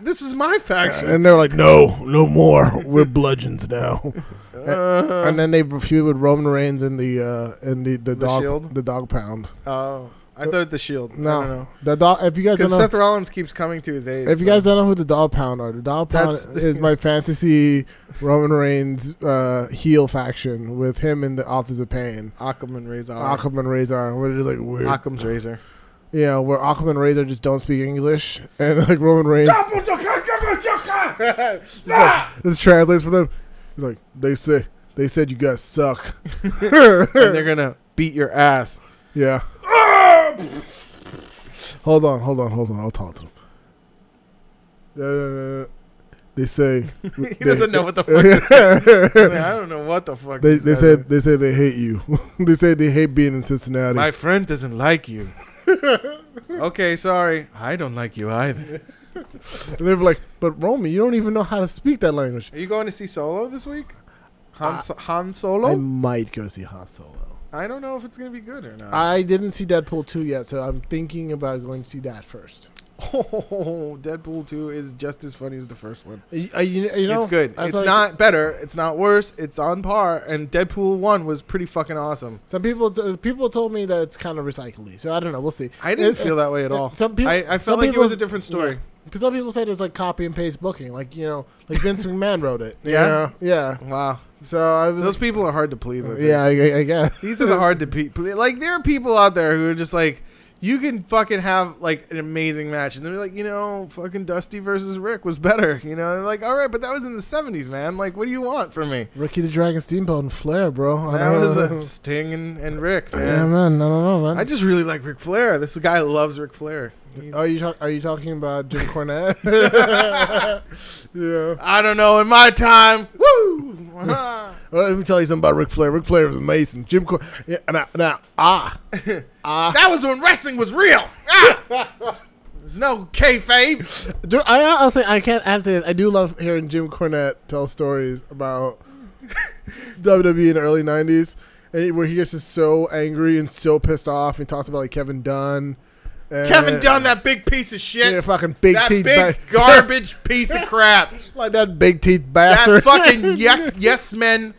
this is my faction. And they're like, no more. We're Bludgeons now. And then they feud with Roman Reigns in the dog Shield? The dog pound. Oh, I thought the Shield. No, I don't know. The dog. If you guys don't know, Seth Rollins keeps coming to his aid. If you guys don't know who the dog pound are, the dog pound is my fantasy Roman Reigns heel faction with him in the Authors of Pain. Occam and Razor. Where it's like weird. Occam's Razor. Yeah, where Occam and Razor just don't speak English, and like Roman Reigns. This translates for them. He's like, they said you guys suck, and they're gonna beat your ass. Yeah. Hold on. I'll talk to them. They say he doesn't know what the fuck. I don't know what the fuck. They said they hate you. They say they hate being in Cincinnati. My friend doesn't like you. Okay, sorry. I don't like you either. And they were like, but Romy, you don't even know how to speak that language. Are you going to see Solo this week? Han Solo? I might go see Han Solo. I don't know if it's going to be good or not. I didn't see Deadpool 2 yet, so I'm thinking about going to see that first. Oh, Deadpool 2 is just as funny as the first one. You know, it's good. It's not better. It's not worse. It's on par. And Deadpool 1 was pretty fucking awesome. Some people told me that it's kind of recycly, so I don't know. We'll see. I didn't feel that way at all. Some people, I felt like it was a different story. Yeah. Some people said it's like copy and paste booking, like Vince McMahon wrote it. Yeah, yeah. Wow. So those people are hard to please. Yeah, I guess these are the hard to please. Like, there are people out there who are just like, you can fucking have like an amazing match, and they're like, fucking Dusty versus Rick was better. They're like, all right, but that was in the 70s, man. Like, what do you want from me? Ricky the Dragon Steamboat and Flair, bro. That was Sting and Rick, man. Yeah, man. I don't know, man. I just really like Ric Flair. This guy loves Ric Flair. Are you talking about Jim Cornette? Yeah. I don't know. In my time, woo. Well, let me tell you something about Ric Flair. Ric Flair was amazing. Jim Cornette. That was when wrestling was real. There's no kayfabe. Dude, I can't answer this. I do love hearing Jim Cornette tell stories about WWE in the early 90s, where he gets just so angry and so pissed off. He talks about like Kevin Dunn. Kevin Dunn, that big piece of shit. Yeah, fucking big that teeth. That big garbage piece of crap. Like that big teeth bastard. That fucking yes men.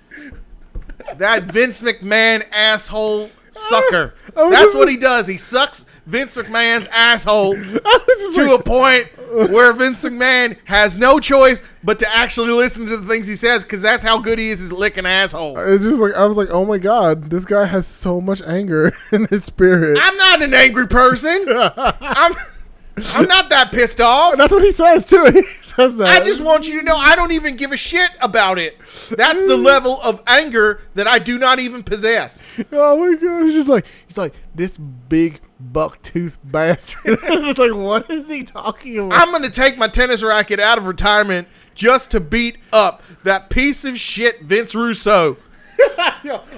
That Vince McMahon asshole sucker. That's what he does. He sucks Vince McMahon's asshole to a point where Vince McMahon has no choice but to actually listen to the things he says, because that's how good he is licking assholes. I was like, oh my god, this guy has so much anger in his spirit. I'm not an angry person. I'm not that pissed off. That's what he says too. He says that. I just want you to know I don't even give a shit about it. That's the level of anger that I do not even possess. Oh my god, he's like this big buck-tooth bastard. It's like, what is he talking about? I'm gonna take my tennis racket out of retirement just to beat up that piece of shit Vince Russo.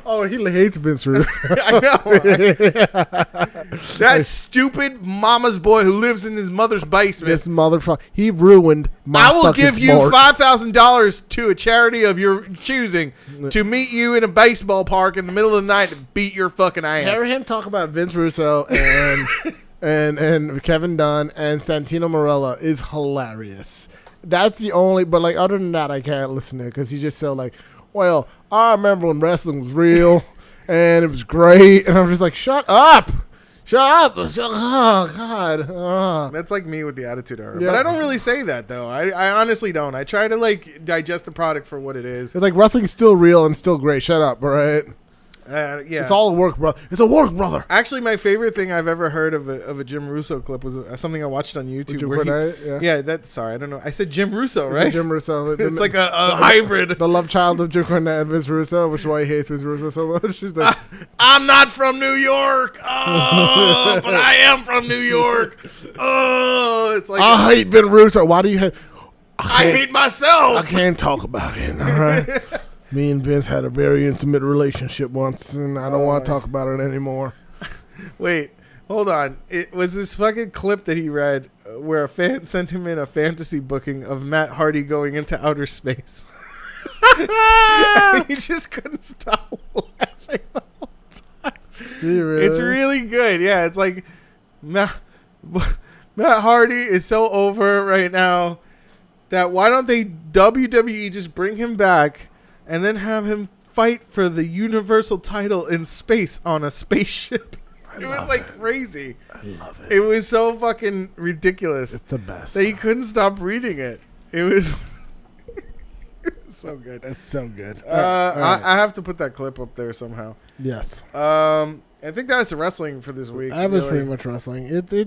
Oh, he hates Vince Russo. I know. Right? That stupid mama's boy who lives in his mother's basement. This motherfucker. He ruined my I will give you sport. $5,000 to a charity of your choosing to meet you in a baseball park in the middle of the night to beat your fucking ass. Hear him talk about Vince Russo and Kevin Dunn and Santino Marella is hilarious. That's the only, but like other than that, I can't listen to it because he's just so like, well, I remember when wrestling was real and it was great, and I'm just like, shut up. Oh God. That's like me with the Attitude Era. Yeah. But I don't really say that though. I honestly don't. I try to like digest the product for what it is. It's like wrestling's still real and still great. Shut up, all right? Yeah. It's all a work, brother. It's a work, brother. Actually, my favorite thing I've ever heard of a Jim Russo clip was something I watched on YouTube. Sorry, I don't know. I said Jim Russo, right? Jim Russo. It's like a hybrid. The love child of Jim Cornette and Vince Russo, which is why he hates Vince Russo so much. She's like, I'm not from New York. Oh, but I am from New York. Oh, it's like I hate Vince Russo. Why do you hate? I hate myself. I can't talk about it. All right. Me and Vince had a very intimate relationship once, and I don't want to talk about it anymore. Wait, hold on. It was this fucking clip that he read where a fan sent him in a fantasy booking of Matt Hardy going into outer space. He just couldn't stop laughing the whole time. Really? It's really good. Yeah, it's like Matt Hardy is so over right now that why don't they WWE just bring him back and then have him fight for the universal title in space on a spaceship. It was like crazy. I love it. It was so fucking ridiculous. It's the best. That he couldn't stop reading it. It was so good. It's so good. I have to put that clip up there somehow. Yes. I think that's wrestling for this week. That was pretty much wrestling. It's a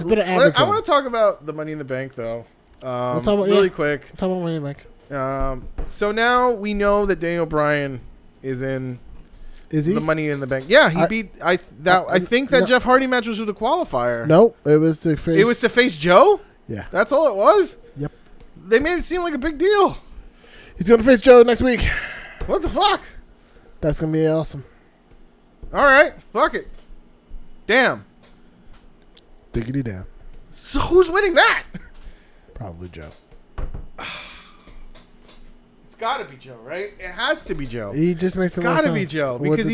bit of average. I want to talk about the Money in the Bank though. Let's talk about, really quick. Talk about Money in the Bank. So now we know that Daniel Bryan is in. Is he? The Money in the Bank. Yeah, he beat. I think that Jeff Hardy match was with a qualifier. No, it was to face. It was to face Joe. Yeah, that's all it was. Yep. They made it seem like a big deal. He's gonna face Joe next week. What the fuck? That's gonna be awesome. All right, fuck it. Damn. Diggity damn. So who's winning that? Probably Joe. It's got to be Joe, right? It has to be Joe. He just makes it got to be Joe because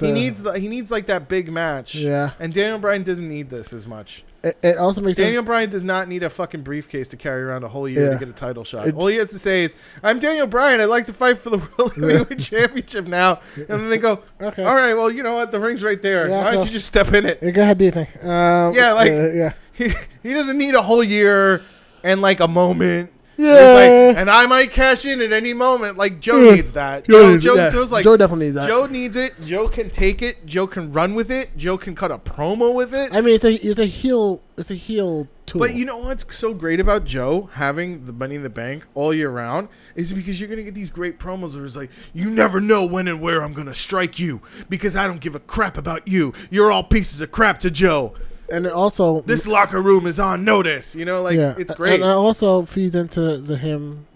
he needs like that big match. Yeah. And Daniel Bryan doesn't need this as much. It also makes Daniel Bryan does not need a fucking briefcase to carry around a whole year to get a title shot. All he has to say is, "I'm Daniel Bryan. I'd like to fight for the World Heavyweight Championship now." And then they go, "Okay, all right. Well, you know what? The ring's right there. Why don't you just step in it?" Go ahead, do you think? He doesn't need a whole year and like a moment. Yeah, and I might cash in at any moment. Like Joe needs that. Joe's like Joe definitely needs that. Joe needs it. Joe can take it. Joe can run with it. Joe can cut a promo with it. I mean, it's a heel tool. But you know what's so great about Joe having the Money in the Bank all year round is because you're gonna get these great promos where it's like, you never know when and where I'm gonna strike you because I don't give a crap about you. You're all pieces of crap to Joe. And it also, this locker room is on notice. You know, like it's great. And it also feeds into him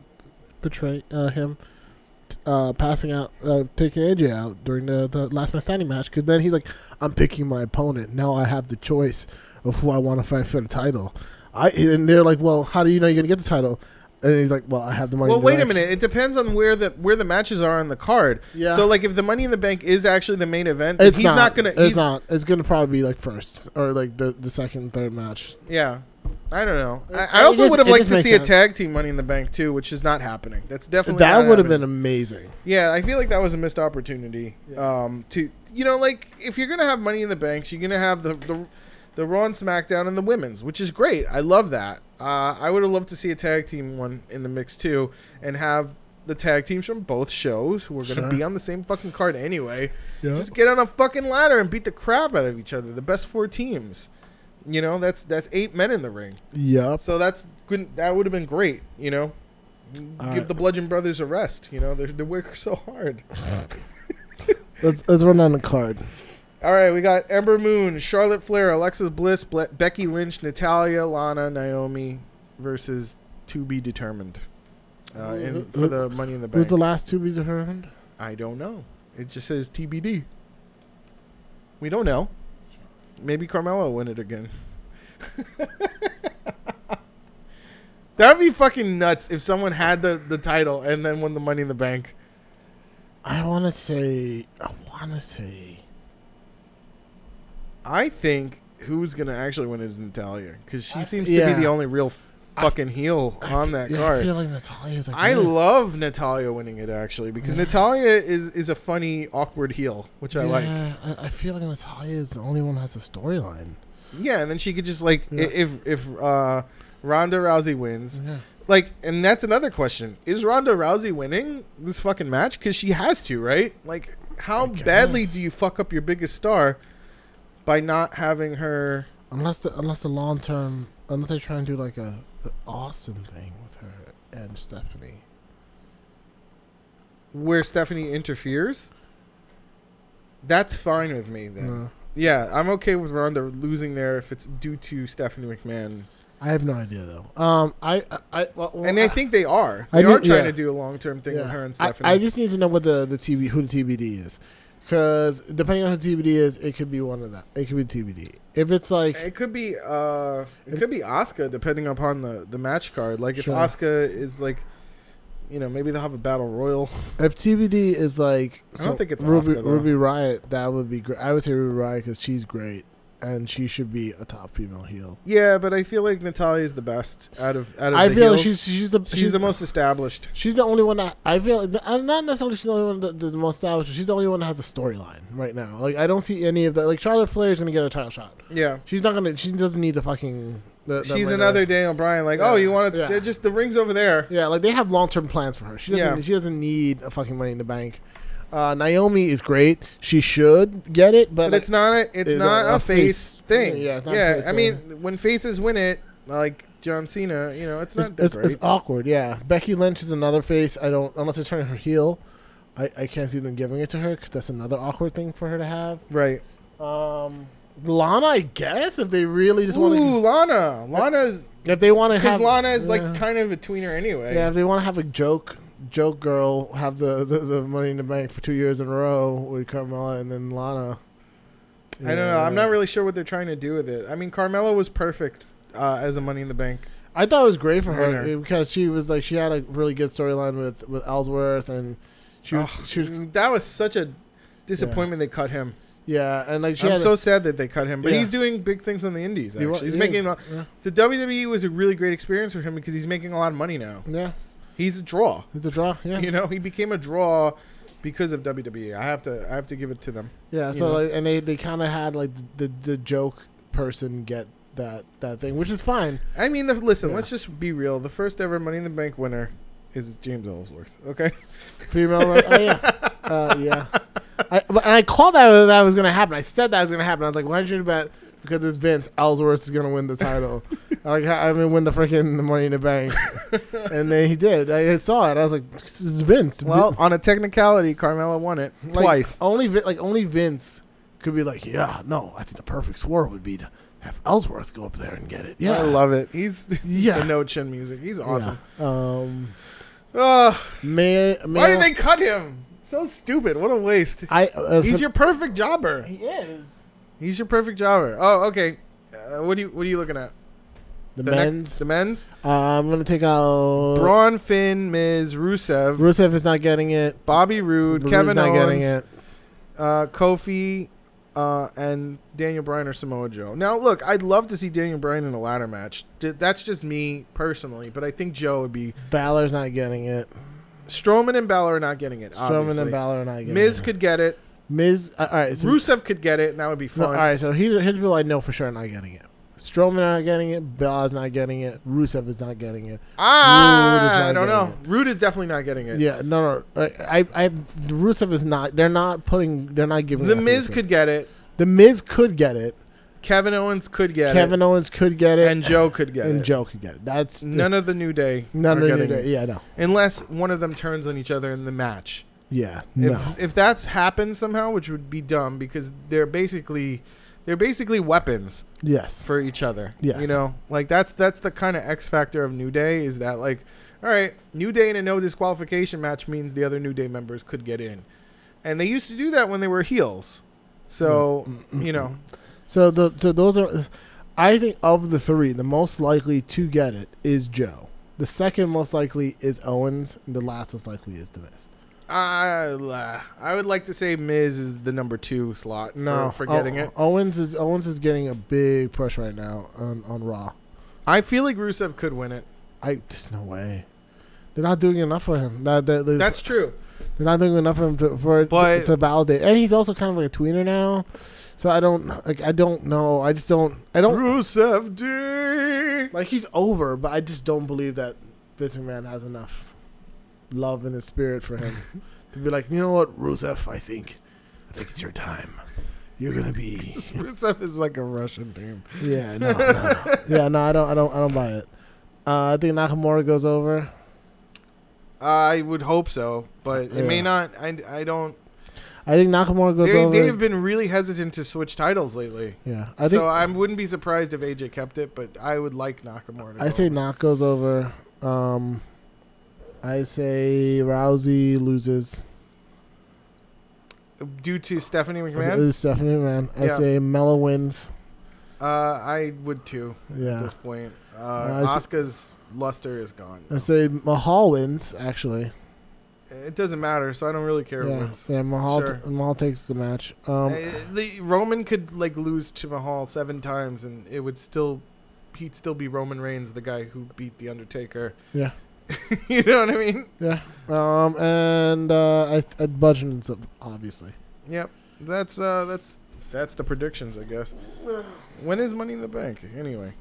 passing out, taking AJ out during the last man standing match, because then he's like, I'm picking my opponent. Now I have the choice of who I want to fight for the title. And they're like, well, how do you know you're going to get the title? And he's like, well, I have the money. Well, wait a minute. It depends on where the matches are on the card. Yeah. So, like, if the Money in the Bank is actually the main event, he's not going to... It's not. It's going to probably be, like, first. Or, like, the second, third match. Yeah. I don't know. I also would have liked to see a tag team Money in the Bank, too, which is not happening. That's definitely That would have been amazing. Yeah, I feel like that was a missed opportunity. Yeah. Like, if you're going to have Money in the Banks, you're going to have the Raw and SmackDown and the women's, which is great. I love that. I would have loved to see a tag team one in the mix too, and have the tag teams from both shows who are going to be on the same fucking card anyway. Yep. Just get on a fucking ladder and beat the crap out of each other. The best 4 teams. That's 8 men in the ring. Yeah. So that's good. That would have been great. Give the Bludgeon Brothers a rest. They're working so hard. Let's run on the card. All right, we got Ember Moon, Charlotte Flair, Alexa Bliss, Becky Lynch, Natalya, Lana, Naomi versus To Be Determined for the Money in the Bank. Who's the last To Be Determined? I don't know. It just says TBD. We don't know. Maybe Carmella will win it again. That would be fucking nuts if someone had the title and then won the Money in the Bank. I want to say... I think who's going to actually win it is Natalya, because she seems to be the only real fucking heel on that card. I feel like Natalya's like... I love Natalya winning it, actually, because Natalya is a funny, awkward heel, which I like. I feel like Natalya is the only one who has a storyline. Yeah, and then she could just, if Ronda Rousey wins... Yeah. And that's another question. Is Ronda Rousey winning this fucking match? Because she has to, right? Like, how badly do you fuck up your biggest star by not having her? Unless the long term, unless they try and do like a Austin thing with her and Stephanie, where Stephanie interferes. That's fine with me then. Yeah, I'm okay with Ronda losing there if it's due to Stephanie McMahon. I have no idea though. I think they are. They are trying to do a long term thing with her and Stephanie. I just need to know what who the TBD is, because depending on who the TBD is, it could be one of that. It could be TBD. If it's like it could be Asuka, depending upon the match card. Like if Asuka is like, maybe they'll have a battle royal. If TBD is like, I don't think it's Ruby Asuka, Riott, that would be great. I would say Ruby Riott because she's great. And she should be a top female heel. Yeah, but I feel like Natalya is the best out of I the feel heels. She's the most established. She's the only one that I feel not necessarily she's the only one the most established. She's the only one that has a storyline right now. Like I don't see any of that. Like Charlotte Flair is gonna get a title shot. Yeah, she's not gonna. She doesn't need the fucking. She's another Daniel Bryan. Like, you want to? Just the ring's over there. Yeah, like they have long term plans for her. She doesn't. She doesn't need a fucking Money in the Bank. Naomi is great. She should get it, but it's not a face thing. Yeah, it's not a face thing. Mean, when faces win it, like John Cena, it's not that great. It's awkward. Yeah, Becky Lynch is another face. Unless they're turning her heel, I can't see them giving it to her because that's another awkward thing for her to have. Right. Lana, I guess, if they really just want to. Ooh, Lana's. If they want to have, because Lana is like kind of a tweener anyway. Yeah, if they want to have a joke girl have the Money in the Bank for 2 years in a row with Carmella and then Lana. I don't know. I'm not really sure what they're trying to do with it. I mean, Carmella was perfect as a Money in the Bank. I thought it was great for her because she was like she had a really good storyline with Ellsworth and she was that was such a disappointment they cut him. Yeah, and like I'm so sad that they cut him, but he's doing big things on the indies. Actually, he's making the WWE was a really great experience for him because he's making a lot of money now. Yeah. He's a draw. He's a draw, yeah. He became a draw because of WWE. I have to give it to them. Yeah, so and they kind of had like the joke person get that thing, which is fine. I mean, listen, let's just be real. The first ever Money in the Bank winner is James Ellsworth. Okay, female. Yeah. I called that was gonna happen. I said that was gonna happen. I was like, why did you bet? Because it's Vince. Ellsworth is gonna win the title. Win the freaking Money in the Bank, and then he did. I saw it. I was like, "This is Vince." Well, on a technicality, Carmella won it twice. Only Vince could be like, "Yeah, no, I think the perfect score would be to have Ellsworth go up there and get it." Yeah, I love it. He's the no chin music. He's awesome. Yeah. Why Male, did they cut him? So stupid. What a waste. He's your perfect jobber. He is. He's your perfect jobber. Oh, okay. What are you looking at? The men's. The men's. I'm gonna take out Braun, Finn, Miz, Rusev. Rusev is not getting it. Bobby Roode, Kevin not Owens, getting it. Kofi, and Daniel Bryan or Samoa Joe. Now, look, I'd love to see Daniel Bryan in a ladder match. That's just me personally, but I think Joe would be. Balor's not getting it. Strowman and Balor are not getting it. Obviously. Strowman and Balor are not getting it. Miz could get it. Miz, all right. So Rusev could get it, and that would be fun. No, all right, so here's people I know for sure not getting it. Strowman not getting it. Balor's not getting it. Rusev is not getting it. I don't know. Roode is definitely not getting it. Yeah, no. Rusev is not. They're not giving. The Miz could get it. The Miz could get it. Kevin Owens could get it. Kevin Owens could get it. And Joe could get it. And Joe could get it. That's none of the New Day. None of the New Day. Yeah, no. Unless one of them turns on each other in the match. Yeah, no. If that's happened somehow, which would be dumb because they're basically weapons. Yes. For each other. Yes. You know, like that's the kind of X factor of New Day is that like, all right, New Day in a no disqualification match means the other New Day members could get in, and they used to do that when they were heels. So you know. So those are, I think of the three, the most likely to get it is Joe. The second most likely is Owens. And the last most likely is The Miz. I would like to say Miz is the number 2 slot for getting it. Owens is getting a big push right now on Raw. I feel like Rusev could win it. There's no way. They're not doing enough for him. That's true. They're not doing enough for him to validate. And he's also kind of like a tweener now. So I don't know. I don't. Rusev D. Like he's over, but I just don't believe that Vince McMahon has enough love in his spirit for him to be like, you know what, Rusev, I think it's your time. You're gonna be. Rusev is like a Russian name. Yeah, no. Yeah, no, I don't buy it. I think Nakamura goes over. I would hope so, but it may not. I don't. I think Nakamura goes over. They've been really hesitant to switch titles lately. Yeah, I wouldn't be surprised if AJ kept it, but I would like Nakamura to I say Nak goes over. I say Rousey loses. Due to Stephanie McMahon? Stephanie McMahon. I say Mella wins. I would too at this point. Asuka's luster is gone. I say Mahal wins, actually. It doesn't matter, so I don't really care who wins. Yeah, Mahal takes the match. Roman could lose to Mahal 7 times, and he'd still be Roman Reigns, the guy who beat the Undertaker. Yeah, you know what I mean? Yeah. And I'd budget obviously. Yep, that's the predictions, I guess. When is Money in the Bank? Anyway,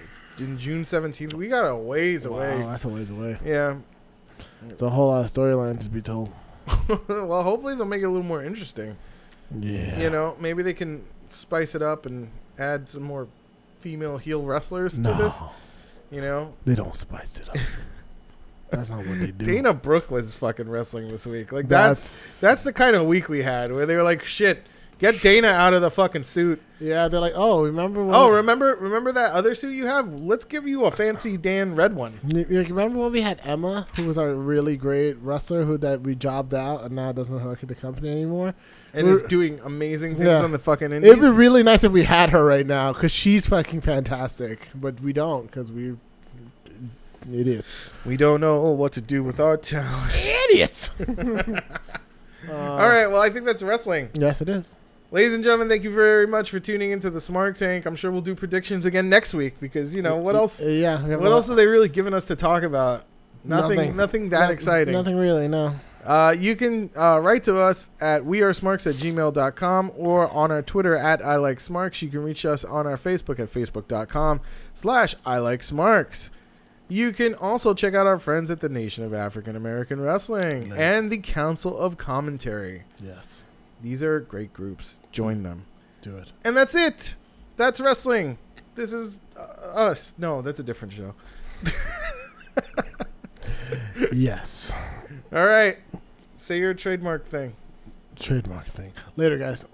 it's in June 17th. We got a ways away. Wow, that's a ways away. Yeah. It's a whole lot of storyline to be told. Well, hopefully they'll make it a little more interesting. Yeah. You know, maybe they can spice it up and add some more female heel wrestlers to this. You know? They don't spice it up. That's not what they do. Dana Brooke was fucking wrestling this week. Like that's the kind of week we had where they were like, shit, get Dana out of the fucking suit. Yeah, they're like, oh, remember that other suit you have? Let's give you a fancy Dan red one. Remember when we had Emma, who was our really great wrestler that we jobbed out and now doesn't work at the company anymore? And is doing amazing things on the fucking indies? It'd be really nice if we had her right now because she's fucking fantastic. But we don't because we're idiots. We don't know what to do with our talent. Idiots! All right, well, I think that's wrestling. Yes, it is. Ladies and gentlemen, thank you very much for tuning into the Smark Tank. I'm sure we'll do predictions again next week because, you know, what else? Yeah. What else are they really giving us to talk about? Nothing that exciting. Nothing really, no. You can write to us at wearesmarks@gmail.com or on our Twitter at ILikeSmarks. You can reach us on our Facebook at facebook.com/ILikeSmarks. You can also check out our friends at the Nation of African American Wrestling and the Council of Commentary. Yes. These are great groups. Join them. Do it. And that's it. That's wrestling. This is us. No, that's a different show. Yes. All right. Say your trademark thing. Later, guys.